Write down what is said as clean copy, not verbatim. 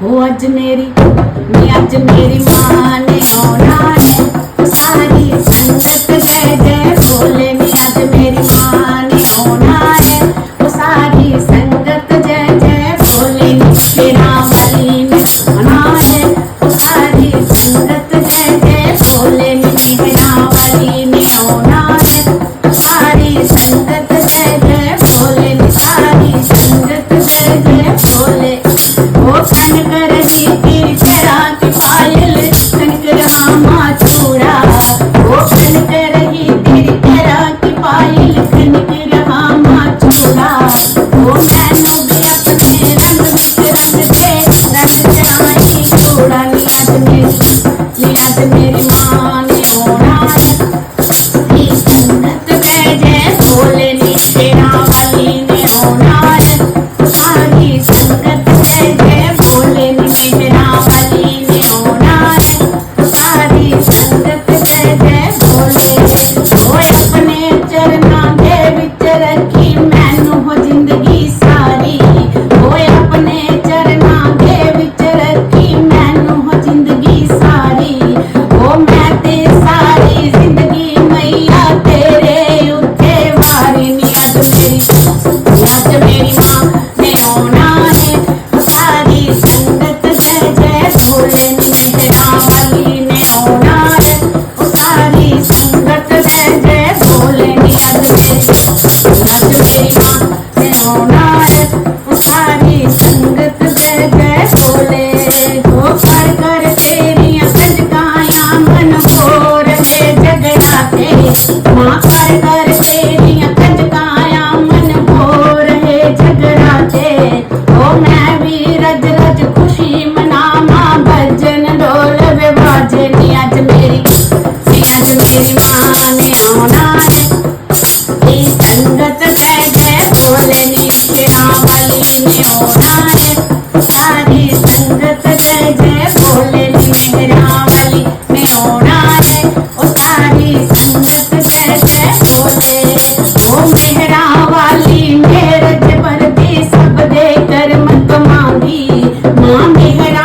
वो अज मेरी माँ ने होना है, वो सारी संगत जय जय बोले नी। अज मेरी माँ ने होना है, वो सारी संगत जय जय बोले नी। तेरा बली ने होना है, वो सारी संगत जय जय बोले नी। तेरा बली ने होना है, वो सारी संगत जय जय बोले नी। सारी संगत जय जय बोले। वो कनक रही तेरी चरा की पायल, कनक रहा माँ चूड़ा। वो कनक रही तेरी चरा की पायल, कनक रहा माँ चूड़ा। वो मैनू भी अपने रंग विच रंग दे, रंग चढ़ाई चूड़ा। नी अज मेरी माँ ने होना है, नी संगत जय जय बोले नी। तेरा बली ने होना है, सारी संगत जय जय बोले नी। तेरा बली ने होना है, सारी संगत जय जय बोले। ओए अपने चरना दे विच रखी मैनू हो जिंदगी सारी। ओए अपने चरना दे विच रखी मैनू हो जिंदगी सारी। ओ मैं ते सारी जिंदगी मैया तेरे उत्ते वारी नी। अज मेरी माँ ने होना है, सारी संगत जय जय बोले नी। तेरा बली ने होना है, सारी संगत जय जय बोले नी। अज मेरी माँ ने होना है, सारी संगत जय जय बोले। हो कर कर तेरियां कंजकायां मन हो रहे जगराते। माँ कर कर तेरियां कंजकायां मन हो रहे जगराते। ओ मैं भी रज रज खुशी मनावा, भजन ढोल वे बाजे नी। अज मेरी माँ ने होना है, नी संगत जय जय बोले नी। तेरा बली ने होना है, सारी संगत जय जय बोले नी। तेरा बली ने होना है, ओ सारी संगत जय जय बोले। ओ मेहरा वाली मेरे पर दी सब दे कर मत मांगी। माँ मेहरा